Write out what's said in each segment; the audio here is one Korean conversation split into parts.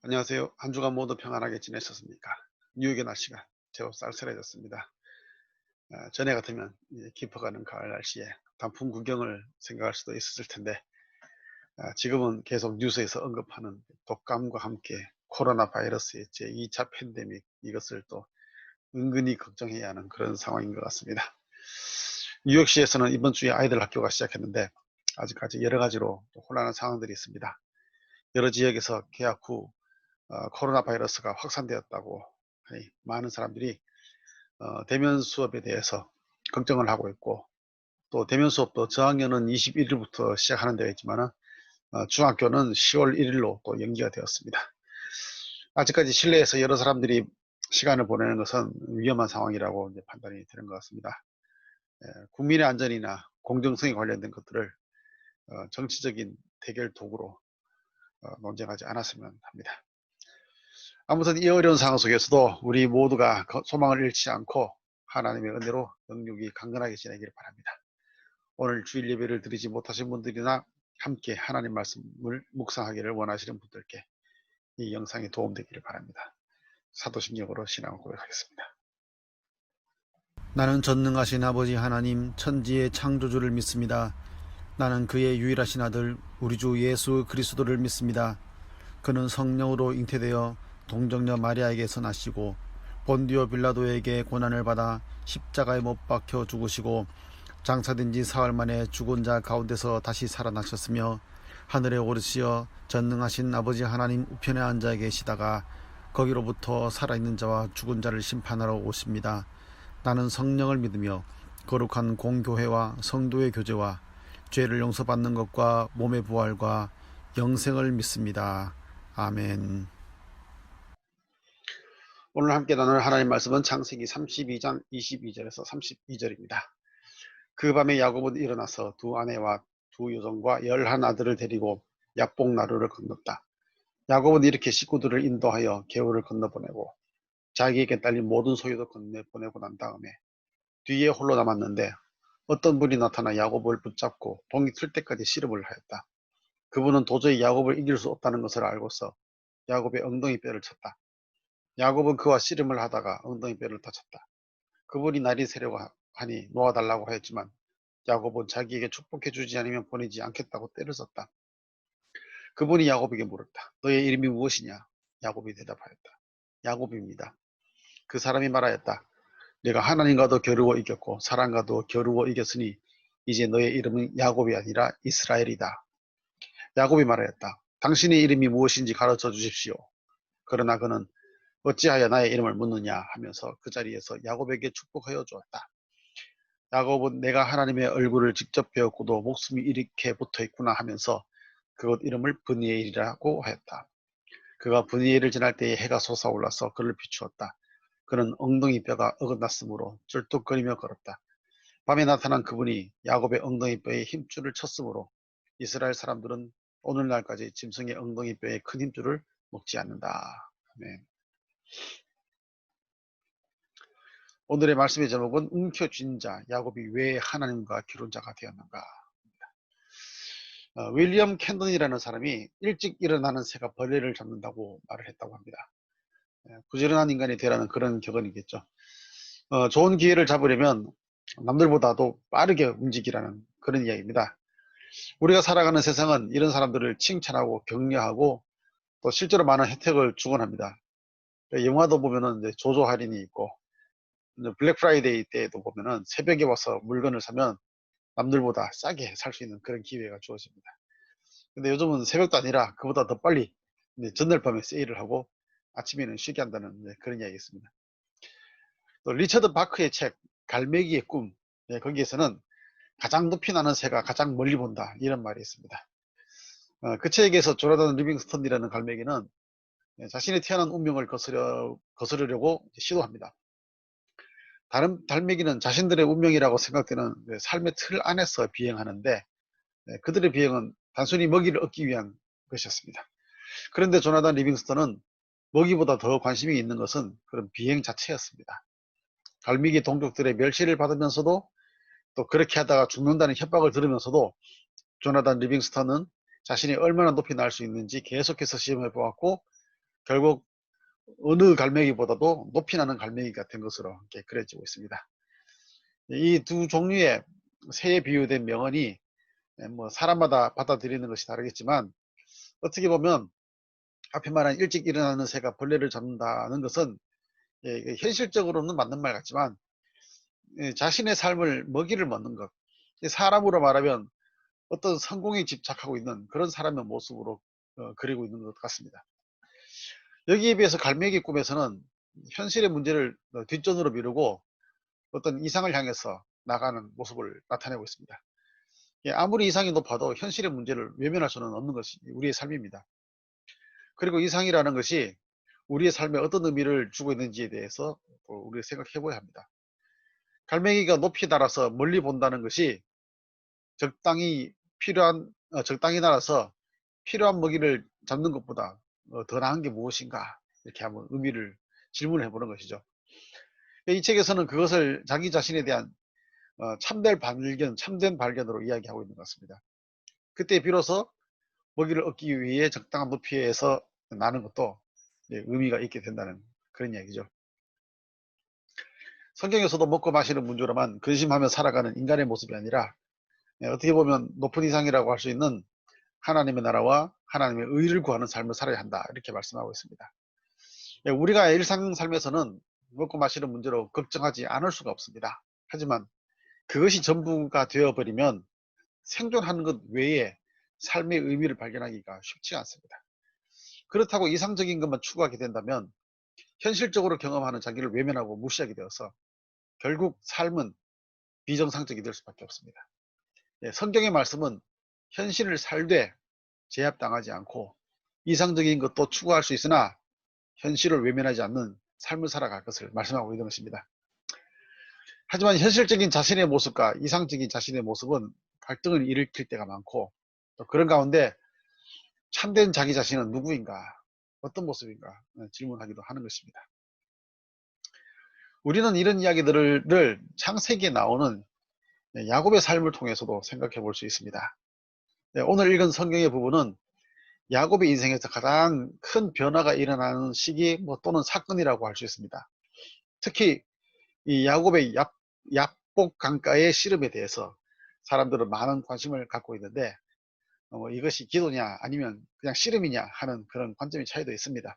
안녕하세요. 한 주간 모두 평안하게 지내셨습니까? 뉴욕의 날씨가 제법 쌀쌀해졌습니다. 전에 같으면 이제 깊어가는 가을 날씨에 단풍 구경을 생각할 수도 있었을 텐데, 지금은 계속 뉴스에서 언급하는 독감과 함께 코로나 바이러스의 제2차 팬데믹, 이것을 또 은근히 걱정해야 하는 그런 상황인 것 같습니다. 뉴욕시에서는 이번 주에 아이들 학교가 시작했는데 아직까지 여러 가지로 또 혼란한 상황들이 있습니다. 여러 지역에서 개학 후 코로나 바이러스가 확산되었다고 하니 많은 사람들이 대면 수업에 대해서 걱정을 하고 있고, 또 대면 수업도 저학년은 21일부터 시작하는 데가 있지만 중학교는 10월 1일로 또 연기가 되었습니다. 아직까지 실내에서 여러 사람들이 시간을 보내는 것은 위험한 상황이라고 이제 판단이 되는 것 같습니다. 국민의 안전이나 공정성에 관련된 것들을 정치적인 대결 도구로 논쟁하지 않았으면 합니다. 아무튼 이 어려운 상황 속에서도 우리 모두가 소망을 잃지 않고 하나님의 은혜로 영육이 강건하게 지내기를 바랍니다. 오늘 주일 예배를 드리지 못하신 분들이나 함께 하나님 말씀을 묵상하기를 원하시는 분들께 이 영상이 도움되기를 바랍니다. 사도신경으로 신앙을 고백하겠습니다. 나는 전능하신 아버지 하나님 천지의 창조주를 믿습니다. 나는 그의 유일하신 아들 우리 주 예수 그리스도를 믿습니다. 그는 성령으로 잉태되어 동정녀 마리아에게서 나시고 본디오 빌라도에게 고난을 받아 십자가에 못 박혀 죽으시고 장사된 지 사흘 만에 죽은 자 가운데서 다시 살아나셨으며 하늘에 오르시어 전능하신 아버지 하나님 우편에 앉아 계시다가 거기로부터 살아있는 자와 죽은 자를 심판하러 오십니다. 나는 성령을 믿으며 거룩한 공교회와 성도의 교제와 죄를 용서받는 것과 몸의 부활과 영생을 믿습니다. 아멘. 오늘 함께 나눌 하나님 말씀은 창세기 32장 22절에서 32절입니다. 그 밤에 야곱은 일어나서 두 아내와 두 여종과 11 아들을 데리고 야복 나루를 건넜다. 야곱은 이렇게 식구들을 인도하여 개울을 건너보내고 자기에게 딸린 모든 소유도 건네보내고 난 다음에 뒤에 홀로 남았는데 어떤 분이 나타나 야곱을 붙잡고 동이 틀 때까지 씨름을 하였다. 그분은 도저히 야곱을 이길 수 없다는 것을 알고서 야곱의 엉덩이 뼈를 쳤다. 야곱은 그와 씨름을 하다가 엉덩이 뼈를 다쳤다. 그분이 날이 새려고 하니 놓아달라고 하였지만 야곱은 자기에게 축복해 주지 않으면 보내지 않겠다고 때를 썼다. 그분이 야곱에게 물었다. 너의 이름이 무엇이냐? 야곱이 대답하였다. 야곱입니다. 그 사람이 말하였다. 내가 하나님과도 겨루어 이겼고 사람과도 겨루어 이겼으니 이제 너의 이름은 야곱이 아니라 이스라엘이다. 야곱이 말하였다. 당신의 이름이 무엇인지 가르쳐 주십시오. 그러나 그는 어찌하여 나의 이름을 묻느냐 하면서 그 자리에서 야곱에게 축복하여 주었다. 야곱은 내가 하나님의 얼굴을 직접 배웠고도 목숨이 이렇게 붙어 있구나 하면서 그곳 이름을 브니엘이라고 하였다. 그가 브니엘을 지날 때에 해가 솟아올라서 그를 비추었다. 그는 엉덩이 뼈가 어긋났으므로 쩔뚝거리며 걸었다. 밤에 나타난 그분이 야곱의 엉덩이 뼈에 힘줄을 쳤으므로 이스라엘 사람들은 오늘날까지 짐승의 엉덩이 뼈에 큰 힘줄을 먹지 않는다. 아멘. 오늘의 말씀의 제목은 움켜쥔 자, 야곱이 왜 하나님과 결혼자가 되었는가. 윌리엄 캔던이라는 사람이 일찍 일어나는 새가 벌레를 잡는다고 말을 했다고 합니다. 부지런한 인간이 되라는 그런 격언이겠죠. 좋은 기회를 잡으려면 남들보다도 빠르게 움직이라는 그런 이야기입니다. 우리가 살아가는 세상은 이런 사람들을 칭찬하고 격려하고 또 실제로 많은 혜택을 주곤 합니다. 영화도 보면은 이제 조조 할인이 있고, 블랙 프라이데이 때에도 보면은 새벽에 와서 물건을 사면 남들보다 싸게 살 수 있는 그런 기회가 주어집니다. 근데 요즘은 새벽도 아니라 그보다 더 빨리 전날 밤에 세일을 하고 아침에는 쉬게 한다는 그런 이야기 있습니다. 또 리처드 바크의 책 갈매기의 꿈, 거기에서는 가장 높이 나는 새가 가장 멀리 본다, 이런 말이 있습니다. 그 책에서 조나단 리빙스턴이라는 갈매기는 자신이 태어난 운명을 거스르려고 시도합니다. 다른 갈매기는 자신들의 운명이라고 생각되는 삶의 틀 안에서 비행하는데, 그들의 비행은 단순히 먹이를 얻기 위한 것이었습니다. 그런데 조나단 리빙스턴은 먹이보다 더 관심이 있는 것은 그런 비행 자체였습니다. 갈매기 동족들의 멸시를 받으면서도, 또 그렇게 하다가 죽는다는 협박을 들으면서도 조나단 리빙스턴은 자신이 얼마나 높이 날 수 있는지 계속해서 시험해 보았고, 결국 어느 갈매기보다도 높이 나는 갈매기가 된 것으로 이렇게 그려지고 있습니다. 이 두 종류의 새에 비유된 명언이 뭐 사람마다 받아들이는 것이 다르겠지만, 어떻게 보면 앞에 말한 일찍 일어나는 새가 벌레를 잡는다는 것은 현실적으로는 맞는 말 같지만, 자신의 삶을 먹이를 먹는 것, 사람으로 말하면 어떤 성공에 집착하고 있는 그런 사람의 모습으로 그리고 있는 것 같습니다. 여기에 비해서 갈매기 꿈에서는 현실의 문제를 뒷전으로 미루고 어떤 이상을 향해서 나가는 모습을 나타내고 있습니다. 아무리 이상이 높아도 현실의 문제를 외면할 수는 없는 것이 우리의 삶입니다. 그리고 이상이라는 것이 우리의 삶에 어떤 의미를 주고 있는지에 대해서 우리가 생각해 봐야 합니다. 갈매기가 높이 날아서 멀리 본다는 것이 적당히 날아서 필요한 먹이를 잡는 것보다 더 나은 게 무엇인가, 이렇게 한번 의미를 질문해 보는 것이죠. 이 책에서는 그것을 자기 자신에 대한 참된 발견으로 이야기하고 있는 것 같습니다. 그때 비로소 먹이를 얻기 위해 적당한 높이에서 나는 것도 의미가 있게 된다는 그런 이야기죠. 성경에서도 먹고 마시는 문제로만 근심하며 살아가는 인간의 모습이 아니라, 어떻게 보면 높은 이상이라고 할 수 있는 하나님의 나라와 하나님의 의를 구하는 삶을 살아야 한다, 이렇게 말씀하고 있습니다. 우리가 일상 삶에서는 먹고 마시는 문제로 걱정하지 않을 수가 없습니다. 하지만 그것이 전부가 되어버리면 생존하는 것 외에 삶의 의미를 발견하기가 쉽지 않습니다. 그렇다고 이상적인 것만 추구하게 된다면 현실적으로 경험하는 자기를 외면하고 무시하게 되어서 결국 삶은 비정상적이 될 수밖에 없습니다. 성경의 말씀은 현실을 살되 제압당하지 않고 이상적인 것도 추구할 수 있으나 현실을 외면하지 않는 삶을 살아갈 것을 말씀하고 있는 것입니다. 하지만 현실적인 자신의 모습과 이상적인 자신의 모습은 갈등을 일으킬 때가 많고, 또 그런 가운데 참된 자기 자신은 누구인가, 어떤 모습인가 질문하기도 하는 것입니다. 우리는 이런 이야기들을 창세기에 나오는 야곱의 삶을 통해서도 생각해 볼 수 있습니다. 오늘 읽은 성경의 부분은 야곱의 인생에서 가장 큰 변화가 일어나는 시기 또는 사건이라고 할 수 있습니다. 특히 이 야곱의 야복 강가의 씨름에 대해서 사람들은 많은 관심을 갖고 있는데, 이것이 기도냐 아니면 그냥 씨름이냐 하는 그런 관점의 차이도 있습니다.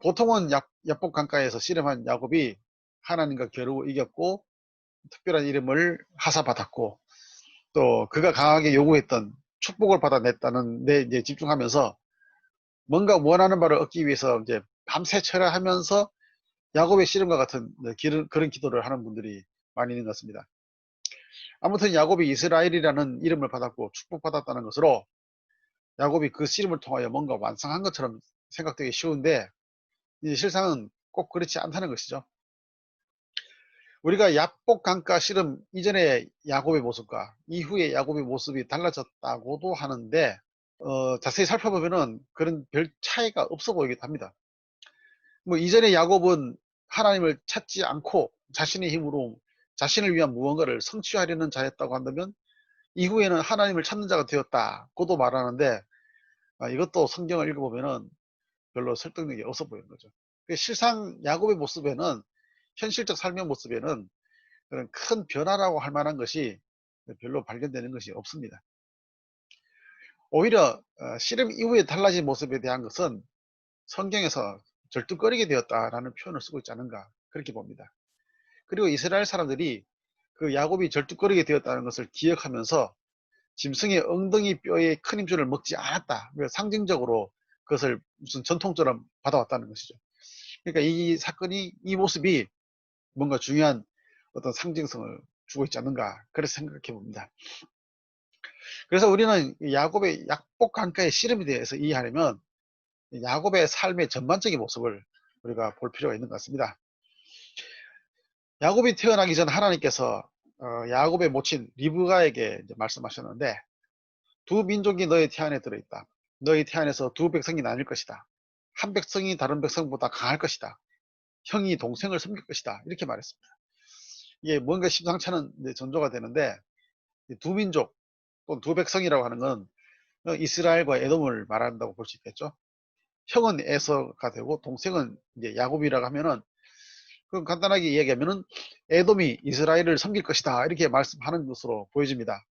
보통은 야복 강가에서 씨름한 야곱이 하나님과 겨루고 이겼고 특별한 이름을 하사받았고, 또 그가 강하게 요구했던 축복을 받아냈다는 데 이제 집중하면서 뭔가 원하는 바를 얻기 위해서 이제 밤새 철야하면서 야곱의 씨름과 같은 그런 기도를 하는 분들이 많이 있는 것 같습니다. 아무튼 야곱이 이스라엘이라는 이름을 받았고 축복받았다는 것으로 야곱이 그 씨름을 통하여 뭔가 완성한 것처럼 생각되기 쉬운데, 실상은 꼭 그렇지 않다는 것이죠. 우리가 야복 강가 씨름 이전의 야곱의 모습과 이후의 야곱의 모습이 달라졌다고도 하는데, 자세히 살펴보면은 그런 별 차이가 없어 보이기도 합니다. 이전의 야곱은 하나님을 찾지 않고 자신의 힘으로 자신을 위한 무언가를 성취하려는 자였다고 한다면, 이후에는 하나님을 찾는 자가 되었다고도 말하는데, 이것도 성경을 읽어보면은 별로 설득력이 없어 보이는 거죠. 실상 야곱의 모습에는, 현실적 삶의 모습에는 그런 큰 변화라고 할 만한 것이 별로 발견되는 것이 없습니다. 오히려 씨름 이후에 달라진 모습에 대한 것은 성경에서 절뚝거리게 되었다라는 표현을 쓰고 있지 않은가, 그렇게 봅니다. 그리고 이스라엘 사람들이 그 야곱이 절뚝거리게 되었다는 것을 기억하면서 짐승의 엉덩이 뼈의 큰 힘줄을 먹지 않았다, 상징적으로 그것을 무슨 전통처럼 받아왔다는 것이죠. 그러니까 이 사건이, 이 모습이 뭔가 중요한 어떤 상징성을 주고 있지 않는가, 그렇게 생각해 봅니다. 그래서 우리는 야곱의 약복 강가의 씨름에 대해서 이해하려면 야곱의 삶의 전반적인 모습을 우리가 볼 필요가 있는 것 같습니다. 야곱이 태어나기 전 하나님께서 야곱의 모친 리브가에게 말씀하셨는데, 두 민족이 너의 태 안에 들어있다. 너희 태 안에서 두 백성이 나뉠 것이다. 한 백성이 다른 백성보다 강할 것이다. 형이 동생을 섬길 것이다, 이렇게 말했습니다. 이게 뭔가 심상치 않은 전조가 되는데, 두 민족 또는 두 백성이라고 하는 건 이스라엘과 에돔을 말한다고 볼 수 있겠죠. 형은 에서가 되고 동생은 이제 야곱이라고 하면은, 그럼 간단하게 이야기하면은 에돔이 이스라엘을 섬길 것이다 이렇게 말씀하는 것으로 보여집니다.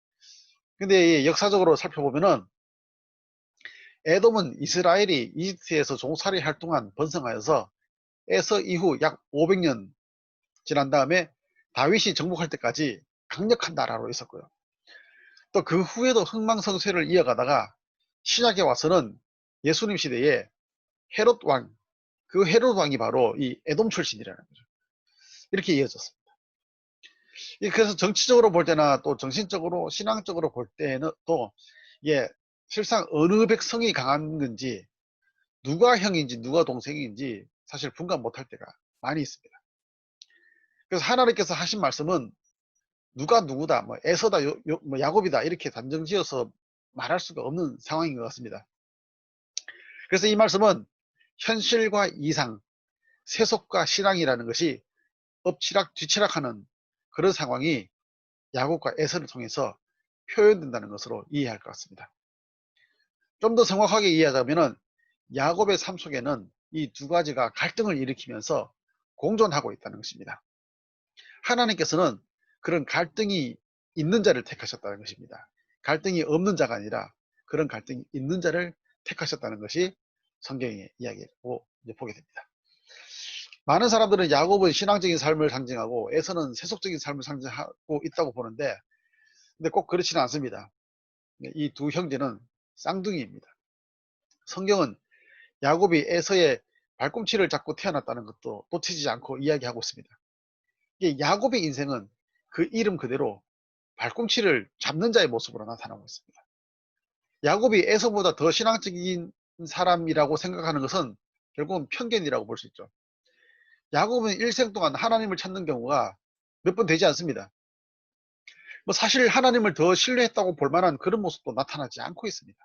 근데 역사적으로 살펴보면은 에돔은 이스라엘이 이집트에서 종살이 할 동안 번성하여서 에서 이후 약 500년 지난 다음에 다윗이 정복할 때까지 강력한 나라로 있었고요. 또 그 후에도 흥망성쇠를 이어가다가 신약에 와서는 예수님 시대에 헤롯 왕, 그 헤롯 왕이 바로 이 에돔 출신이라는 거죠. 이렇게 이어졌습니다. 그래서 정치적으로 볼 때나 또 정신적으로 신앙적으로 볼 때는 또 이게 실상 어느 백성이 강한 건지 누가 형인지 누가 동생인지 사실 분간 못할 때가 많이 있습니다. 그래서 하나님께서 하신 말씀은 누가 누구다, 뭐 에서다, 뭐 야곱이다 이렇게 단정지어서 말할 수가 없는 상황인 것 같습니다. 그래서 이 말씀은 현실과 이상, 세속과 신앙이라는 것이 엎치락 뒤치락하는 그런 상황이 야곱과 에서를 통해서 표현된다는 것으로 이해할 것 같습니다. 좀 더 정확하게 이해하자면 야곱의 삶 속에는 이 두 가지가 갈등을 일으키면서 공존하고 있다는 것입니다. 하나님께서는 그런 갈등이 있는 자를 택하셨다는 것입니다. 갈등이 없는 자가 아니라 그런 갈등이 있는 자를 택하셨다는 것이 성경의 이야기로 보게 됩니다. 많은 사람들은 야곱은 신앙적인 삶을 상징하고 에서는 세속적인 삶을 상징하고 있다고 보는데, 근데 꼭 그렇지는 않습니다. 이 두 형제는 쌍둥이입니다. 성경은 야곱이 에서의 발꿈치를 잡고 태어났다는 것도 놓치지 않고 이야기하고 있습니다. 야곱의 인생은 그 이름 그대로 발꿈치를 잡는 자의 모습으로 나타나고 있습니다. 야곱이 에서보다 더 신앙적인 사람이라고 생각하는 것은 결국은 편견이라고 볼 수 있죠. 야곱은 일생 동안 하나님을 찾는 경우가 몇 번 되지 않습니다. 뭐 사실 하나님을 더 신뢰했다고 볼 만한 그런 모습도 나타나지 않고 있습니다.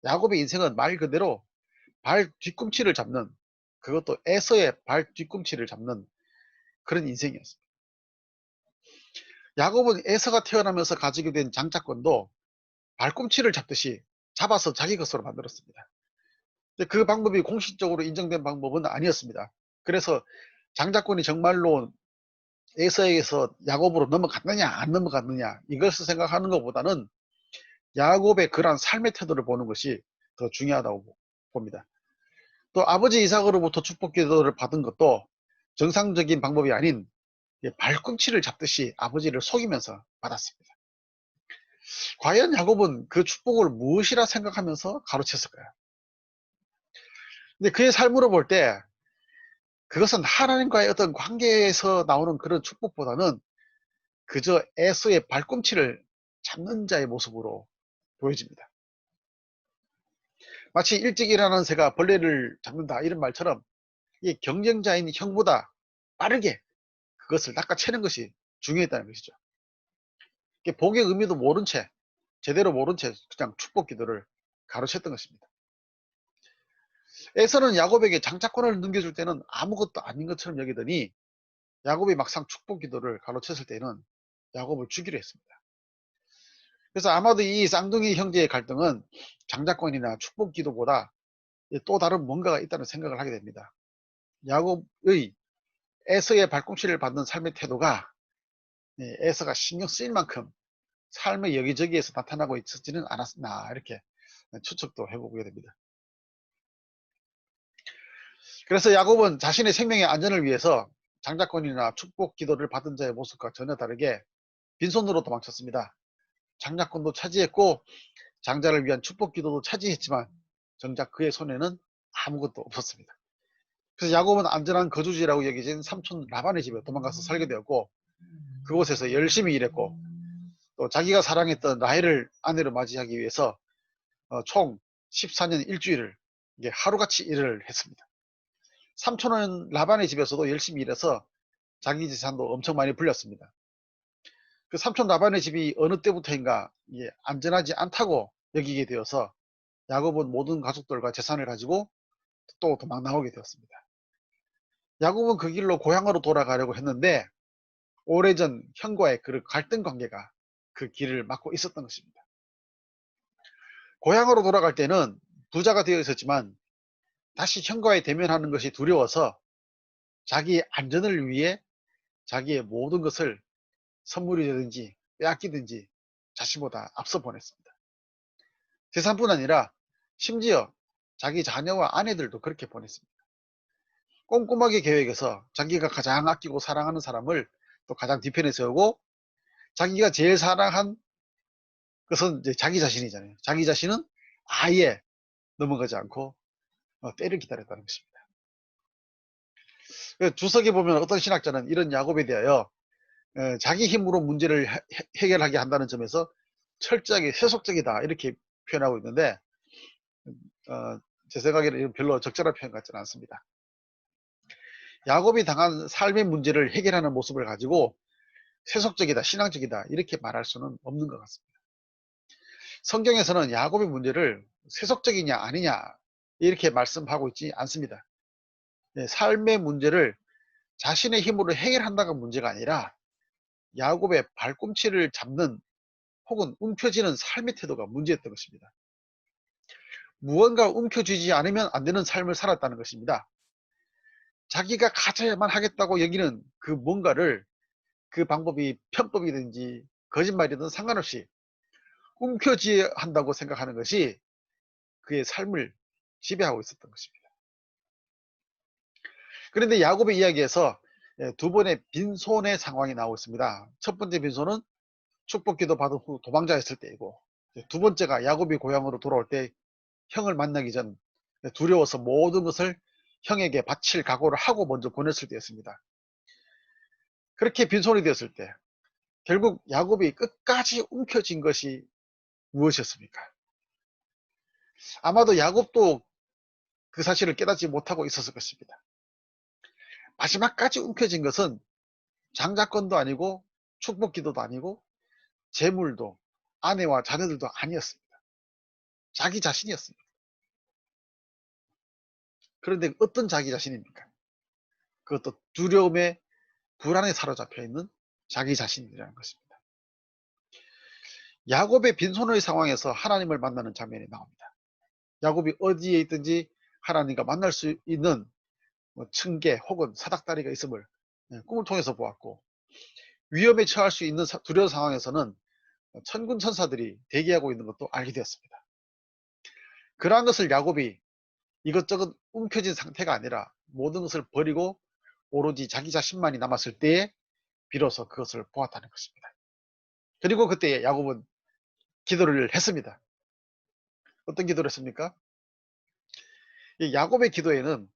야곱의 인생은 말 그대로 발 뒤꿈치를 잡는, 그것도 에서의 발 뒤꿈치를 잡는 그런 인생이었습니다. 야곱은 에서가 태어나면서 가지게 된 장자권도 발꿈치를 잡듯이 잡아서 자기 것으로 만들었습니다. 그 방법이 공식적으로 인정된 방법은 아니었습니다. 그래서 장자권이 정말로 에서에게서 야곱으로 넘어갔느냐 안 넘어갔느냐 이것을 생각하는 것보다는 야곱의 그러한 삶의 태도를 보는 것이 더 중요하다고 봅니다. 또 아버지 이삭으로부터 축복 기도를 받은 것도 정상적인 방법이 아닌 발꿈치를 잡듯이 아버지를 속이면서 받았습니다. 과연 야곱은 그 축복을 무엇이라 생각하면서 가로챘을까요? 근데 그의 삶으로 볼 때 그것은 하나님과의 어떤 관계에서 나오는 그런 축복보다는 그저 에서의 발꿈치를 잡는 자의 모습으로 보여집니다. 마치 일찍 일어나는 새가 벌레를 잡는다 이런 말처럼 이 경쟁자인 형보다 빠르게 그것을 낚아채는 것이 중요했다는 것이죠. 복의 의미도 모른 채, 제대로 모른 채 그냥 축복 기도를 가로챘던 것입니다. 에서는 야곱에게 장자권을 넘겨줄 때는 아무것도 아닌 것처럼 여기더니 야곱이 막상 축복 기도를 가로챘을 때는 야곱을 죽이려 했습니다. 그래서 아마도 이 쌍둥이 형제의 갈등은 장자권이나 축복 기도보다 또 다른 뭔가가 있다는 생각을 하게 됩니다. 야곱의 에서의 발꿈치를 받는 삶의 태도가 에서가 신경 쓰일 만큼 삶의 여기저기에서 나타나고 있었지는 않았나 이렇게 추측도 해보게 됩니다. 그래서 야곱은 자신의 생명의 안전을 위해서 장자권이나 축복 기도를 받은 자의 모습과 전혀 다르게 빈손으로 도망쳤습니다. 장자권도 차지했고 장자를 위한 축복 기도도 차지했지만 정작 그의 손에는 아무것도 없었습니다. 그래서 야곱은 안전한 거주지라고 여겨진 삼촌 라반의 집에 도망가서 살게 되었고 그곳에서 열심히 일했고 또 자기가 사랑했던 라헬을 아내로 맞이하기 위해서 총 14년 일주일을 하루같이 일을 했습니다. 삼촌은 라반의 집에서도 열심히 일해서 자기 재산도 엄청 많이 불렸습니다. 그 삼촌 라반의 집이 어느 때부터인가 안전하지 않다고 여기게 되어서 야곱은 모든 가족들과 재산을 가지고 또 도망 나오게 되었습니다. 야곱은 그 길로 고향으로 돌아가려고 했는데 오래전 형과의 그 갈등 관계가 그 길을 막고 있었던 것입니다. 고향으로 돌아갈 때는 부자가 되어 있었지만 다시 형과의 대면하는 것이 두려워서 자기의 안전을 위해 자기의 모든 것을 선물이 되든지 빼앗기든지 자신보다 앞서 보냈습니다. 재산뿐 아니라 심지어 자기 자녀와 아내들도 그렇게 보냈습니다. 꼼꼼하게 계획해서 자기가 가장 아끼고 사랑하는 사람을 또 가장 뒤편에 세우고, 자기가 제일 사랑한 것은 이제 자기 자신이잖아요. 자기 자신은 아예 넘어가지 않고 때를 기다렸다는 것입니다. 주석에 보면 어떤 신학자는 이런 야곱에 대하여 자기 힘으로 문제를 해결하게 한다는 점에서 철저하게 세속적이다 이렇게 표현하고 있는데, 제 생각에는 이건 별로 적절한 표현 같지는 않습니다. 야곱이 당한 삶의 문제를 해결하는 모습을 가지고 세속적이다, 신앙적이다 이렇게 말할 수는 없는 것 같습니다. 성경에서는 야곱의 문제를 세속적이냐 아니냐 이렇게 말씀하고 있지 않습니다. 삶의 문제를 자신의 힘으로 해결한다가 문제가 아니라 야곱의 발꿈치를 잡는 혹은 움켜쥐는 삶의 태도가 문제였던 것입니다. 무언가 움켜쥐지 않으면 안 되는 삶을 살았다는 것입니다. 자기가 가져야만 하겠다고 여기는 그 뭔가를, 그 방법이 편법이든지 거짓말이든 상관없이 움켜쥐어야 한다고 생각하는 것이 그의 삶을 지배하고 있었던 것입니다. 그런데 야곱의 이야기에서 두 번의 빈손의 상황이 나오고 있습니다. 첫 번째 빈손은 축복기도 받은 후 도망자였을 때이고, 두 번째가 야곱이 고향으로 돌아올 때 형을 만나기 전 두려워서 모든 것을 형에게 바칠 각오를 하고 먼저 보냈을 때였습니다. 그렇게 빈손이 되었을 때 결국 야곱이 끝까지 움켜쥔 것이 무엇이었습니까? 아마도 야곱도 그 사실을 깨닫지 못하고 있었을 것입니다. 마지막까지 움켜쥔 것은 장자권도 아니고 축복기도도 아니고 재물도 아내와 자녀들도 아니었습니다. 자기 자신이었습니다. 그런데 어떤 자기 자신입니까? 그것도 두려움에 불안에 사로잡혀 있는 자기 자신이라는 것입니다. 야곱의 빈손의 상황에서 하나님을 만나는 장면이 나옵니다. 야곱이 어디에 있든지 하나님과 만날 수 있는 층계 혹은 사닥다리가 있음을 꿈을 통해서 보았고, 위험에 처할 수 있는 두려운 상황에서는 천군 천사들이 대기하고 있는 것도 알게 되었습니다. 그러한 것을 야곱이 이것저것 움켜진 상태가 아니라 모든 것을 버리고 오로지 자기 자신만이 남았을 때에 비로소 그것을 보았다는 것입니다. 그리고 그때 야곱은 기도를 했습니다. 어떤 기도를 했습니까? 이 야곱의 기도에는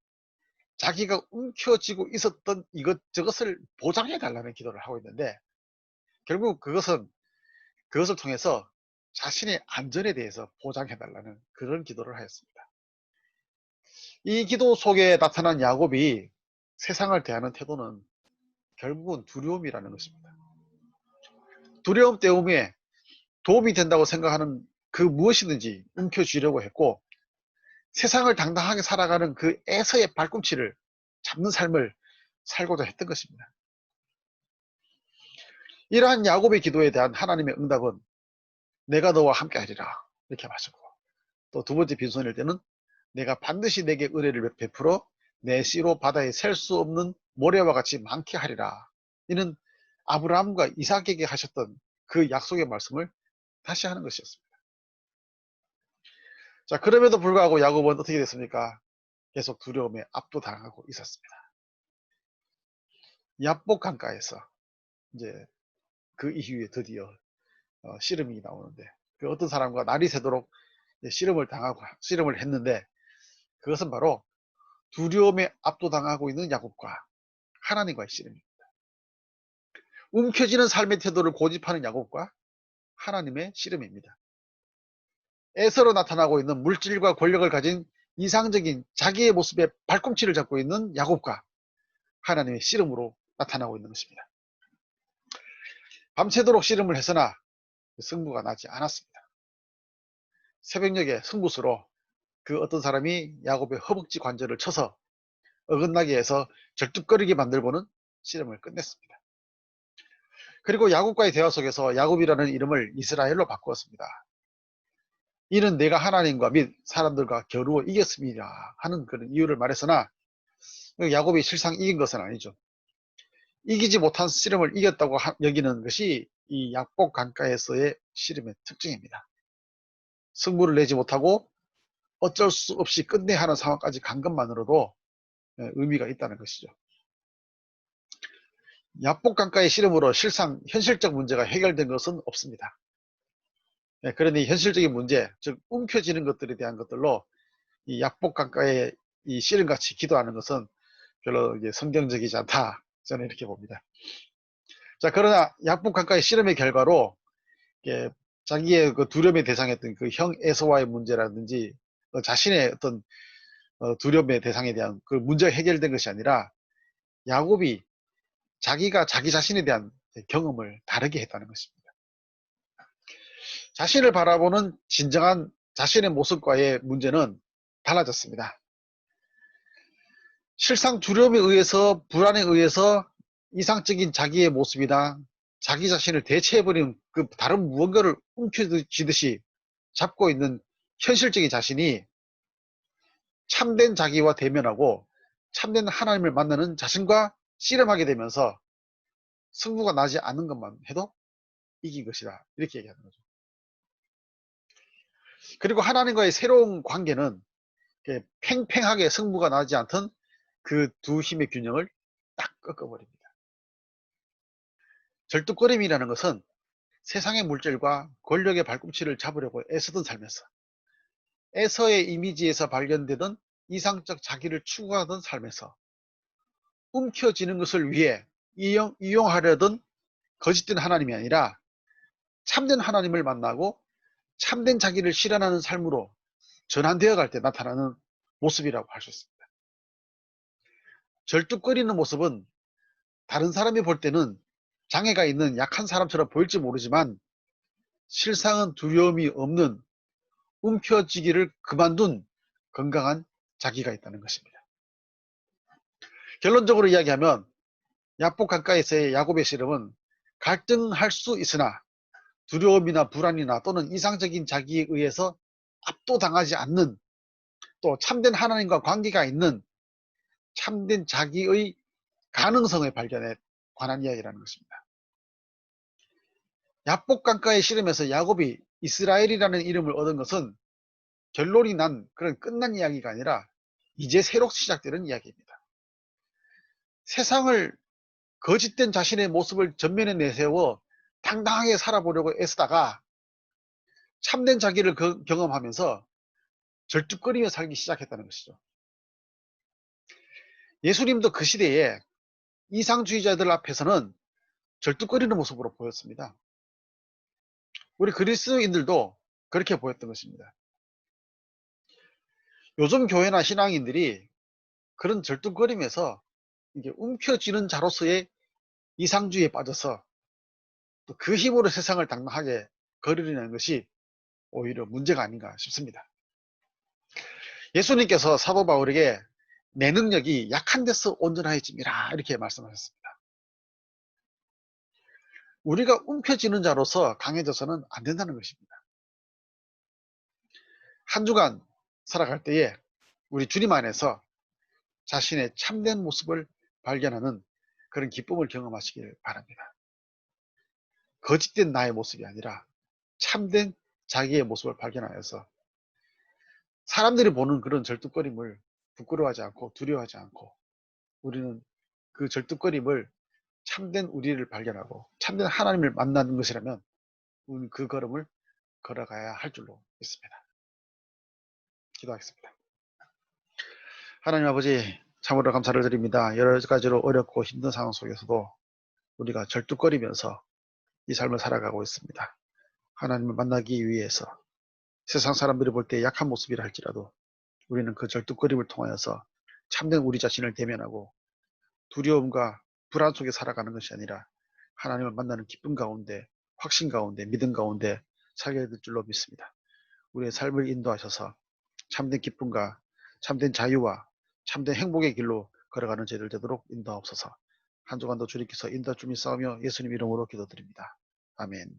자기가 움켜쥐고 있었던 이것저것을 보장해 달라는 기도를 하고 있는데, 결국 그것을 통해서 자신의 안전에 대해서 보장해 달라는 그런 기도를 하였습니다. 이 기도 속에 나타난 야곱이 세상을 대하는 태도는 결국은 두려움이라는 것입니다. 두려움 때문에 도움이 된다고 생각하는 그 무엇이든지 움켜쥐려고 했고, 세상을 당당하게 살아가는 그 에서의 발꿈치를 잡는 삶을 살고자 했던 것입니다. 이러한 야곱의 기도에 대한 하나님의 응답은 내가 너와 함께 하리라 이렇게 하셨고, 또 두 번째 빈손일 때는 내가 반드시 내게 은혜를 베풀어 내 씨로 바다에 셀 수 없는 모래와 같이 많게 하리라. 이는 아브라함과 이삭에게 하셨던 그 약속의 말씀을 다시 하는 것이었습니다. 자, 그럼에도 불구하고 야곱은 어떻게 됐습니까? 계속 두려움에 압도당하고 있었습니다. 야복 강가에서 이제 그 이후에 드디어 씨름이 나오는데, 그 어떤 사람과 날이 새도록 씨름을 했는데, 그것은 바로 두려움에 압도당하고 있는 야곱과 하나님과의 씨름입니다. 움켜쥐는 삶의 태도를 고집하는 야곱과 하나님의 씨름입니다. 에서로 나타나고 있는 물질과 권력을 가진 이상적인 자기의 모습에 발꿈치를 잡고 있는 야곱과 하나님의 씨름으로 나타나고 있는 것입니다. 밤새도록 씨름을 했으나 승부가 나지 않았습니다. 새벽녘에 승부수로 그 어떤 사람이 야곱의 허벅지 관절을 쳐서 어긋나게 해서 절뚝거리게 만들고는 씨름을 끝냈습니다. 그리고 야곱과의 대화 속에서 야곱이라는 이름을 이스라엘로 바꾸었습니다. 이는 내가 하나님과 및 사람들과 겨루어 이겼음이라 하는 그런 이유를 말했으나 야곱이 실상 이긴 것은 아니죠. 이기지 못한 씨름을 이겼다고 여기는 것이 이 약복 강가에서의 씨름의 특징입니다. 승부를 내지 못하고 어쩔 수 없이 끝내야 하는 상황까지 간 것만으로도 의미가 있다는 것이죠. 약복 강가의 씨름으로 실상 현실적 문제가 해결된 것은 없습니다. 그러니 현실적인 문제, 즉 움켜쥐는 것들에 대한 것들로 이 약복 강가의 이 씨름같이 기도하는 것은 별로 성경적이지 않다. 저는 이렇게 봅니다. 자, 그러나 약복 강가의 씨름의 결과로 자기의 그 두려움의 대상이었던 그 형 에서와의 문제라든지 자신의 어떤 두려움의 대상에 대한 그 문제가 해결된 것이 아니라 야곱이 자기가 자기 자신에 대한 경험을 다르게 했다는 것입니다. 자신을 바라보는 진정한 자신의 모습과의 문제는 달라졌습니다. 실상 두려움에 의해서, 불안에 의해서 이상적인 자기의 모습이나 자기 자신을 대체해버린 그 다른 무언가를 움켜쥐듯이 잡고 있는 현실적인 자신이 참된 자기와 대면하고 참된 하나님을 만나는 자신과 씨름하게 되면서 승부가 나지 않는 것만 해도 이긴 것이다. 이렇게 얘기하는 거죠. 그리고 하나님과의 새로운 관계는 팽팽하게 승부가 나지 않던 그 두 힘의 균형을 딱 꺾어버립니다. 절뚝거림이라는 것은 세상의 물질과 권력의 발꿈치를 잡으려고 애쓰던 삶에서, 에서의 이미지에서 발견되던 이상적 자기를 추구하던 삶에서 움켜쥐는 것을 위해 이용하려던 거짓된 하나님이 아니라 참된 하나님을 만나고 참된 자기를 실현하는 삶으로 전환되어 갈 때 나타나는 모습이라고 할 수 있습니다. 절뚝거리는 모습은 다른 사람이 볼 때는 장애가 있는 약한 사람처럼 보일지 모르지만 실상은 두려움이 없는 움켜쥐기를 그만둔 건강한 자기가 있다는 것입니다. 결론적으로 이야기하면 약복 강가에서의 야곱의 씨름은 갈등할 수 있으나 두려움이나 불안이나 또는 이상적인 자기에 의해서 압도당하지 않는, 또 참된 하나님과 관계가 있는 참된 자기의 가능성을 발견해 관한 이야기라는 것입니다. 약복 강가의 씨름에서 야곱이 이스라엘이라는 이름을 얻은 것은 결론이 난 그런 끝난 이야기가 아니라 이제 새로 시작되는 이야기입니다. 세상을 거짓된 자신의 모습을 전면에 내세워 당당하게 살아보려고 애쓰다가 참된 자기를 경험하면서 절뚝거리며 살기 시작했다는 것이죠. 예수님도 그 시대에 이상주의자들 앞에서는 절뚝거리는 모습으로 보였습니다. 우리 그리스도인들도 그렇게 보였던 것입니다. 요즘 교회나 신앙인들이 그런 절뚝거림에서 이게 움켜쥐는 자로서의 이상주의에 빠져서 또 그 힘으로 세상을 당당하게 거르려는 것이 오히려 문제가 아닌가 싶습니다. 예수님께서 사도 바울에게 내 능력이 약한 데서 온전해짐이라 이렇게 말씀하셨습니다. 우리가 움켜쥐는 자로서 강해져서는 안 된다는 것입니다. 한 주간 살아갈 때에 우리 주님 안에서 자신의 참된 모습을 발견하는 그런 기쁨을 경험하시길 바랍니다. 거짓된 나의 모습이 아니라 참된 자기의 모습을 발견하여서 사람들이 보는 그런 절뚝거림을 부끄러워하지 않고 두려워하지 않고 우리는 그 절뚝거림을 참된 우리를 발견하고 참된 하나님을 만나는 것이라면 우리는 그 걸음을 걸어가야 할 줄로 믿습니다. 기도하겠습니다. 하나님 아버지, 참으로 감사를 드립니다. 여러 가지로 어렵고 힘든 상황 속에서도 우리가 절뚝거리면서 이 삶을 살아가고 있습니다. 하나님을 만나기 위해서 세상 사람들이 볼 때 약한 모습이라 할지라도 우리는 그 절뚝거림을 통하여서 참된 우리 자신을 대면하고 두려움과 불안 속에 살아가는 것이 아니라 하나님을 만나는 기쁨 가운데, 확신 가운데, 믿음 가운데 살게 될 줄로 믿습니다. 우리의 삶을 인도하셔서 참된 기쁨과 참된 자유와 참된 행복의 길로 걸어가는 저희들 되도록 인도하옵소서. 한 주간도 주님께서 인도할 줄 믿사오며 예수님 이름으로 기도드립니다. 아멘.